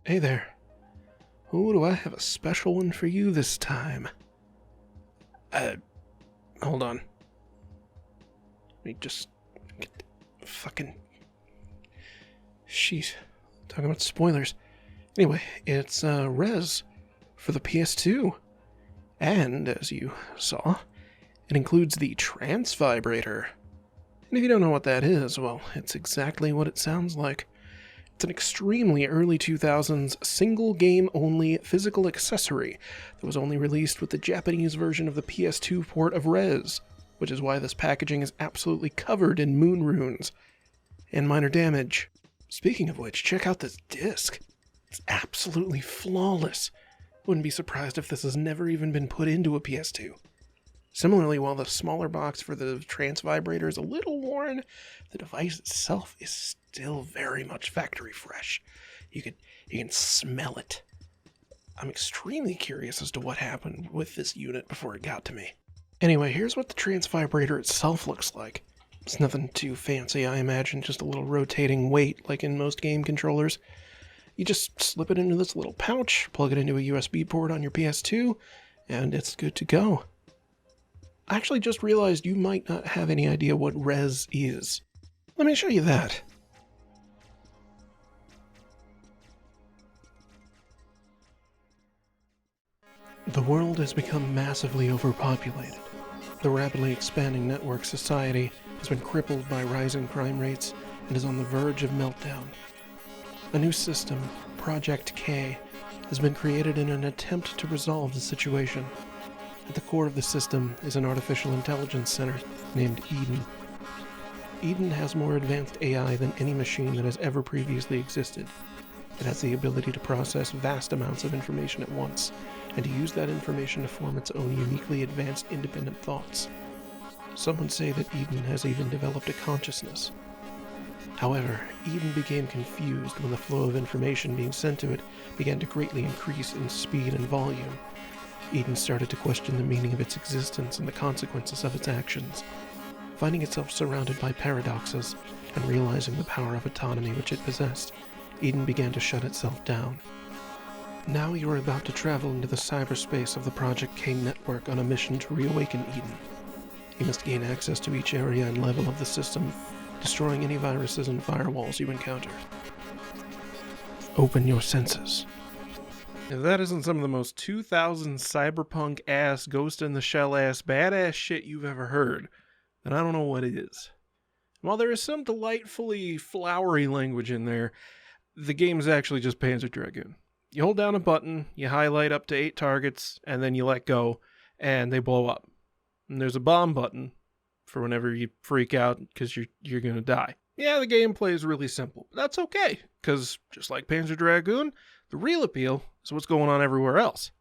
Hey there. Oh, do I have a special one for you this time? Hold on. Let me just get the fucking... Sheesh. Talking about spoilers. Anyway, it's Res for the PS2. And, as you saw, it includes the Trance Vibrator. And if you don't know what that is, well, it's exactly what it sounds like. It's an extremely early 2000s single-game-only physical accessory that was only released with the Japanese version of the PS2 port of Res, which is why this packaging is absolutely covered in moon runes and minor damage. Speaking of which, check out this disc. It's absolutely flawless. Wouldn't be surprised if this has never even been put into a PS2. Similarly, while the smaller box for the Trance Vibrator is a little worn, the device itself is still very much factory fresh. You can smell it. I'm extremely curious as to what happened with this unit before it got to me. Anyway, here's what the Trance Vibrator itself looks like. It's nothing too fancy, I imagine, just a little rotating weight like in most game controllers. You just slip it into this little pouch, plug it into a USB port on your PS2, and it's good to go. I actually just realized you might not have any idea what Res is. Let me show you that. The world has become massively overpopulated. The rapidly expanding network society has been crippled by rising crime rates and is on the verge of meltdown. A new system, Project K, has been created in an attempt to resolve the situation. At the core of the system is an artificial intelligence center named Eden. Eden has more advanced AI than any machine that has ever previously existed. It has the ability to process vast amounts of information at once, and to use that information to form its own uniquely advanced independent thoughts. Some would say that Eden has even developed a consciousness. However, Eden became confused when the flow of information being sent to it began to greatly increase in speed and volume. Eden started to question the meaning of its existence and the consequences of its actions. Finding itself surrounded by paradoxes, and realizing the power of autonomy which it possessed, Eden began to shut itself down. Now you are about to travel into the cyberspace of the Project K network on a mission to reawaken Eden. You must gain access to each area and level of the system, destroying any viruses and firewalls you encounter. Open your senses. If that isn't some of the most 2000 cyberpunk-ass, Ghost-in-the-Shell-ass, badass shit you've ever heard, then I don't know what is. While there is some delightfully flowery language in there, the game is actually just Panzer Dragoon. You hold down a button, you highlight up to 8 targets, and then you let go, and they blow up. And there's a bomb button for whenever you freak out because you're going to die. Yeah, the gameplay is really simple, but that's okay, because just like Panzer Dragoon, the real appeal is what's going on everywhere else.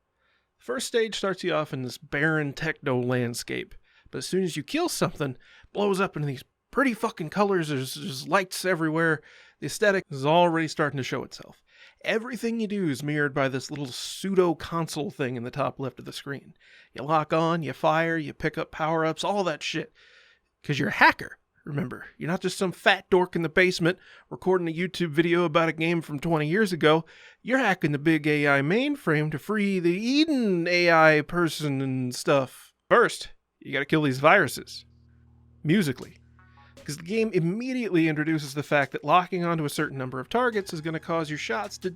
The first stage starts you off in this barren techno landscape, but as soon as you kill something, it blows up into these pretty fucking colors, there's lights everywhere, the aesthetic is already starting to show itself. Everything you do is mirrored by this little pseudo-console thing in the top left of the screen. You lock on, you fire, you pick up power-ups, all that shit. Because you're a hacker, remember. You're not just some fat dork in the basement recording a YouTube video about a game from 20 years ago. You're hacking the big AI mainframe to free the Eden AI person and stuff. First, you gotta kill these viruses. Musically. Because the game immediately introduces the fact that locking onto a certain number of targets is going to cause your shots to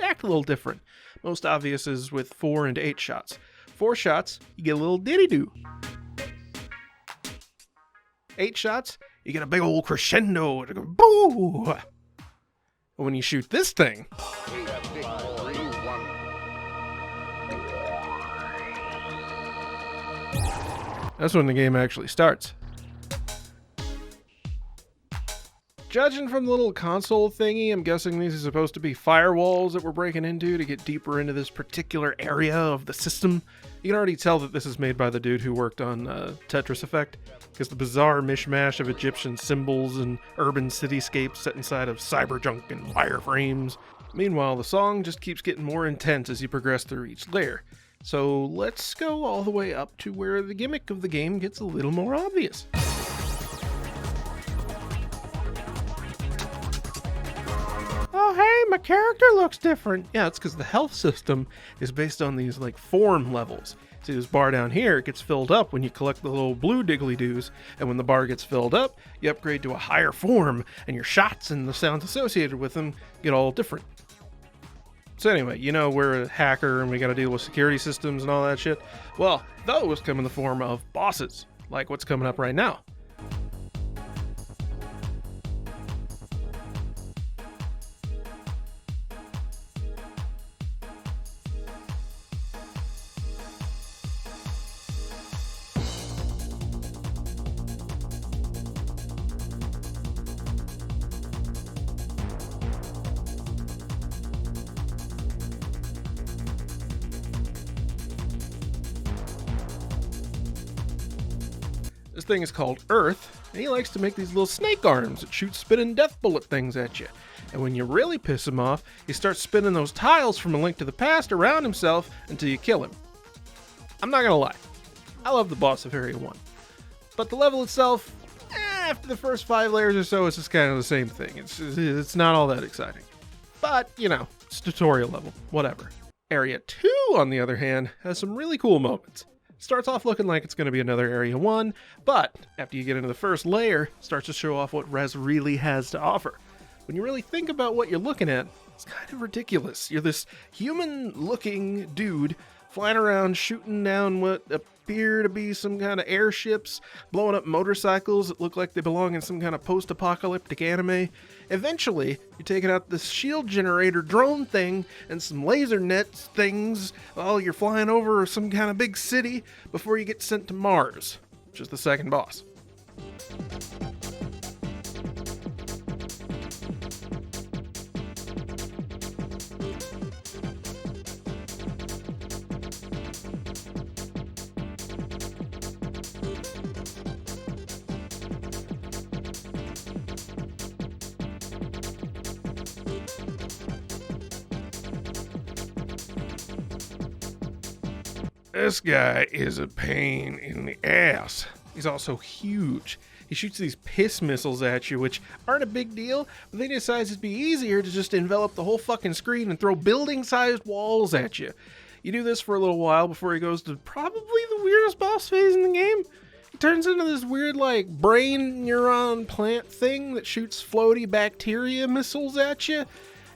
act a little different. Most obvious is with 4 and 8 shots. 4 shots, you get a little diddy-doo. 8 shots, you get a big old crescendo. Boo! But when you shoot this thing, that's when the game actually starts. Judging from the little console thingy, I'm guessing these are supposed to be firewalls that we're breaking into to get deeper into this particular area of the system. You can already tell that this is made by the dude who worked on Tetris Effect, because the bizarre mishmash of Egyptian symbols and urban cityscapes set inside of cyberjunk and wireframes. Meanwhile, the song just keeps getting more intense as you progress through each layer. So let's go all the way up to where the gimmick of the game gets a little more obvious. Oh, hey, my character looks different. Yeah, it's because the health system is based on these like form levels. See this bar down here, it gets filled up when you collect the little blue diggly-doos, and when the bar gets filled up, you upgrade to a higher form, and your shots and the sounds associated with them get all different. So anyway, you know we're a hacker and we gotta deal with security systems and all that shit. Well, those come in the form of bosses, like what's coming up right now. This thing is called Earth, and he likes to make these little snake arms that shoot spinning death bullet things at you. And when you really piss him off, he starts spinning those tiles from A Link to the Past around himself until you kill him. I'm not gonna lie, I love the boss of Area 1. But the level itself, after the first 5 layers or so, it's just kind of the same thing. It's not all that exciting. But, you know, it's tutorial level, whatever. Area 2, on the other hand, has some really cool moments. Starts off looking like it's going to be another Area 1, but after you get into the first layer, it starts to show off what Res really has to offer. When you really think about what you're looking at, it's kind of ridiculous. You're this human-looking dude flying around shooting down what appear to be some kind of airships, blowing up motorcycles that look like they belong in some kind of post-apocalyptic anime. Eventually, you're taking out this shield generator drone thing and some laser nets things while you're flying over some kind of big city before you get sent to Mars, which is the second boss. This guy is a pain in the ass. He's also huge. He shoots these piss missiles at you, which aren't a big deal, but then he decides it'd be easier to just envelop the whole fucking screen and throw building-sized walls at you. You do this for a little while before he goes to probably the weirdest boss phase in the game. He turns into this weird, like, brain neuron plant thing that shoots floaty bacteria missiles at you.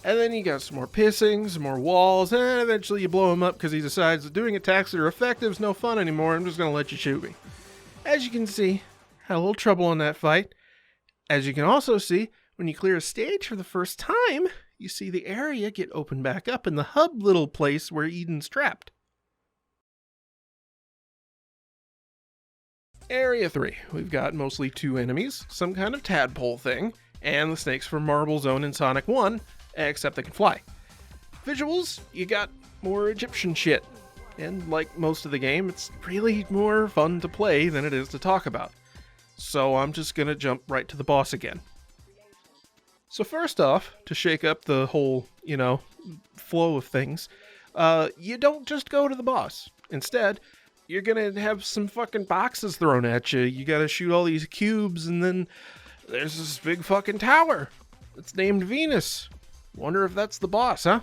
And then you got some more pissing, some more walls, and eventually you blow him up because he decides that doing attacks that are effective is no fun anymore. I'm just going to let you shoot me. As you can see, had a little trouble in that fight. As you can also see, when you clear a stage for the first time, you see the area get opened back up in the hub little place where Eden's trapped. Area 3. We've got mostly 2 enemies, some kind of tadpole thing, and the snakes from Marble Zone in Sonic 1. Except they can fly. Visuals, you got more Egyptian shit. And like most of the game, it's really more fun to play than it is to talk about. So I'm just gonna jump right to the boss again. So first off, to shake up the whole, flow of things, you don't just go to the boss. Instead, you're gonna have some fucking boxes thrown at you. You gotta shoot all these cubes, and then there's this big fucking tower. It's named Venus. Wonder if that's the boss, huh?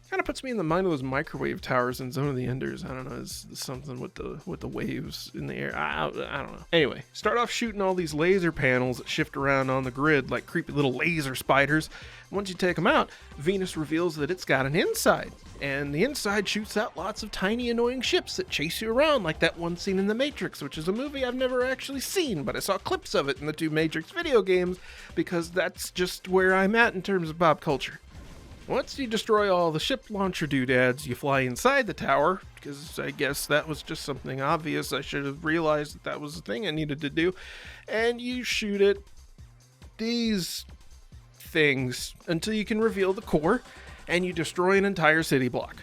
Kind of puts me in the mind of those microwave towers in Zone of the Enders. I don't know, it's something with the waves in the air. I don't know. Anyway, start off shooting all these laser panels that shift around on the grid like creepy little laser spiders. Once you take them out, Venus reveals that it's got an inside. And the inside shoots out lots of tiny annoying ships that chase you around like that one scene in The Matrix, which is a movie I've never actually seen, but I saw clips of it in the 2 Matrix video games because that's just where I'm at in terms of pop culture. Once you destroy all the ship launcher doodads, you fly inside the tower, because I guess that was just something obvious. I should have realized that was the thing I needed to do. And you shoot at these things until you can reveal the core, and you destroy an entire city block.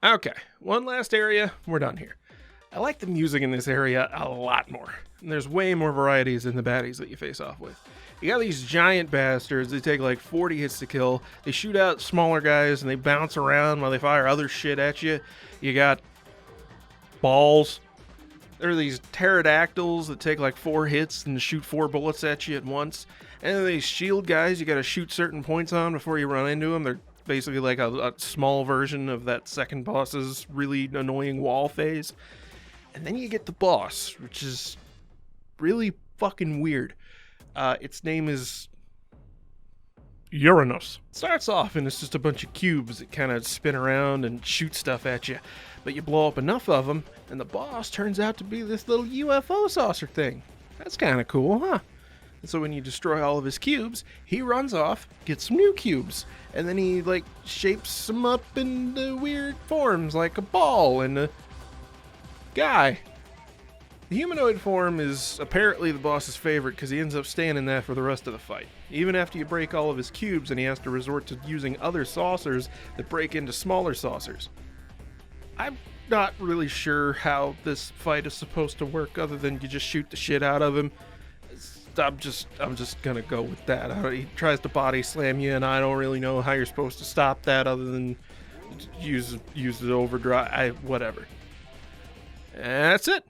Okay, one last area, we're done here. I like the music in this area a lot more, and there's way more varieties in the baddies that you face off with. You got these giant bastards. They take like 40 hits to kill. They shoot out smaller guys and they bounce around while they fire other shit at you. You got balls. There are these pterodactyls that take like 4 hits and shoot 4 bullets at you at once. And then these shield guys you got to shoot certain points on before you run into them. They're basically like a small version of that second boss's really annoying wall phase. And then you get the boss, which is really fucking weird. Its name is Uranus. Starts off and it's just a bunch of cubes that kind of spin around and shoot stuff at you. But you blow up enough of them, and the boss turns out to be this little UFO saucer thing. That's kind of cool, huh? And so when you destroy all of his cubes, he runs off, gets some new cubes, and then he, like, shapes them up into weird forms, like a ball and a guy. The humanoid form is apparently the boss's favorite because he ends up staying in that for the rest of the fight. Even after you break all of his cubes and he has to resort to using other saucers that break into smaller saucers. I'm not really sure how this fight is supposed to work other than you just shoot the shit out of him. I'm just gonna go with that. He tries to body slam you and I don't really know how you're supposed to stop that other than use the overdrive, whatever. And that's it.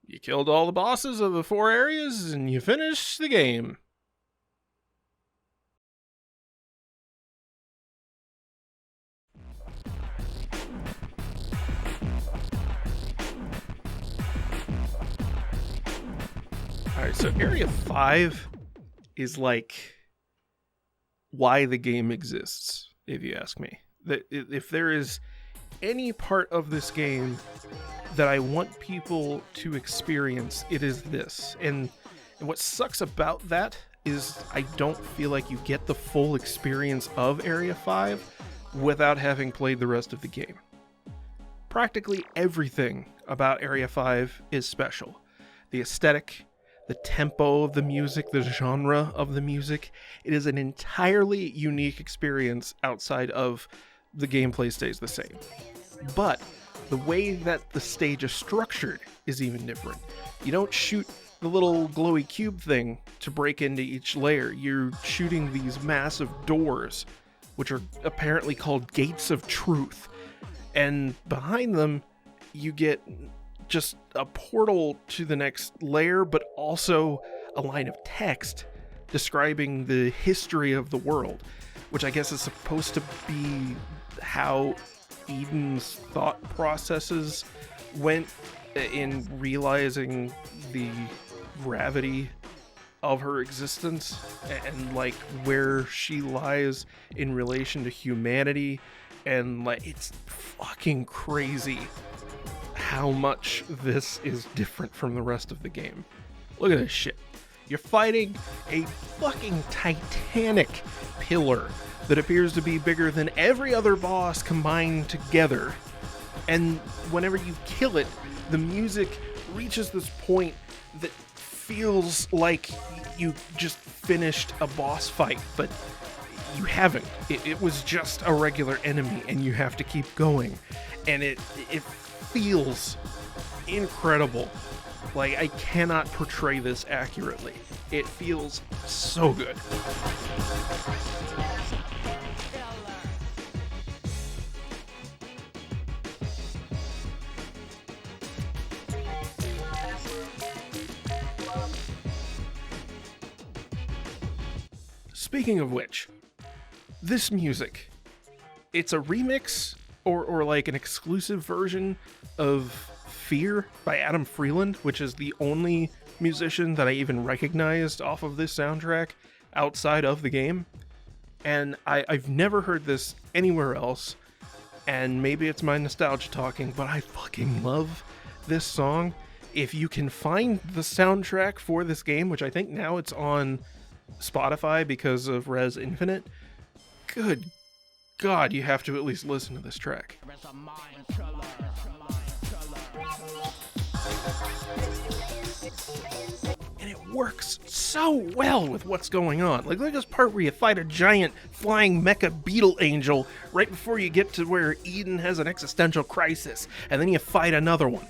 You killed all the bosses of the 4 areas, and you finish the game. Alright, so Area 5 is like why the game exists, if you ask me. If there is any part of this game that I want people to experience, it is this. And what sucks about that is I don't feel like you get the full experience of Area 5 without having played the rest of the game. Practically everything about Area 5 is special. The aesthetic, the tempo of the music, the genre of the music. It is an entirely unique experience outside of the gameplay stays the same. But the way that the stage is structured is even different. You don't shoot the little glowy cube thing to break into each layer. You're shooting these massive doors, which are apparently called Gates of Truth. And behind them, you get just a portal to the next layer, but also a line of text describing the history of the world, which I guess is supposed to be how Eden's thought processes went in realizing the gravity of her existence and like where she lies in relation to humanity. And like, it's fucking crazy how much this is different from the rest of the game. Look at this shit. You're fighting a fucking titanic pillar that appears to be bigger than every other boss combined together. And whenever you kill it, the music reaches this point that feels like you just finished a boss fight, but you haven't. It was just a regular enemy and you have to keep going. And it feels incredible. Like, I cannot portray this accurately. It feels so good. Speaking of which, this music, it's a remix or like an exclusive version of Fear by Adam Freeland, which is the only musician that I even recognized off of this soundtrack outside of the game. And I've never heard this anywhere else, and maybe it's my nostalgia talking, but I fucking love this song. If you can find the soundtrack for this game, which I think now it's on Spotify because of Res Infinite, good God, you have to at least listen to this track. And it works so well with what's going on. Like, look at this part where you fight a giant flying mecha beetle angel right before you get to where Eden has an existential crisis, and then you fight another one.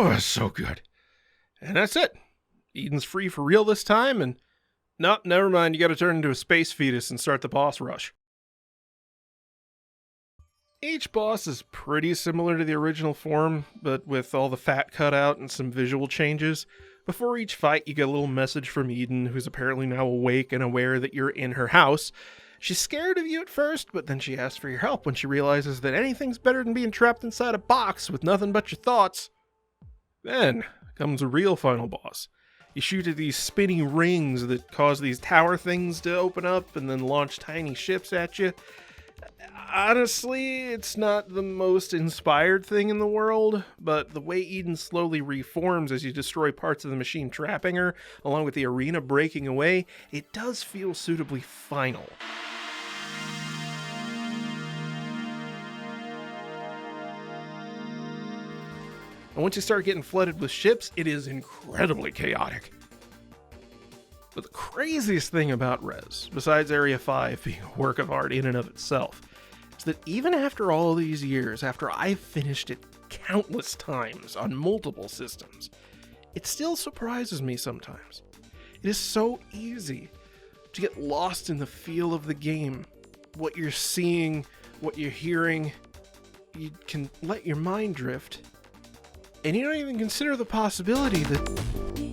Oh, it's so good. And that's it. Eden's free for real this time, and no, never mind, you gotta turn into a space fetus and start the boss rush. Each boss is pretty similar to the original form, but with all the fat cut out and some visual changes. Before each fight, you get a little message from Eden, who's apparently now awake and aware that you're in her house. She's scared of you at first, but then she asks for your help when she realizes that anything's better than being trapped inside a box with nothing but your thoughts. Then comes a real final boss. You shoot at these spinning rings that cause these tower things to open up and then launch tiny ships at you. Honestly, it's not the most inspired thing in the world, but the way Eden slowly reforms as you destroy parts of the machine trapping her, along with the arena breaking away, it does feel suitably final. And once you start getting flooded with ships, it is incredibly chaotic. But the craziest thing about Res, besides Area 5 being a work of art in and of itself, is that even after all these years, after I've finished it countless times on multiple systems, it still surprises me sometimes. It is so easy to get lost in the feel of the game, what you're seeing, what you're hearing. You can let your mind drift, and you don't even consider the possibility that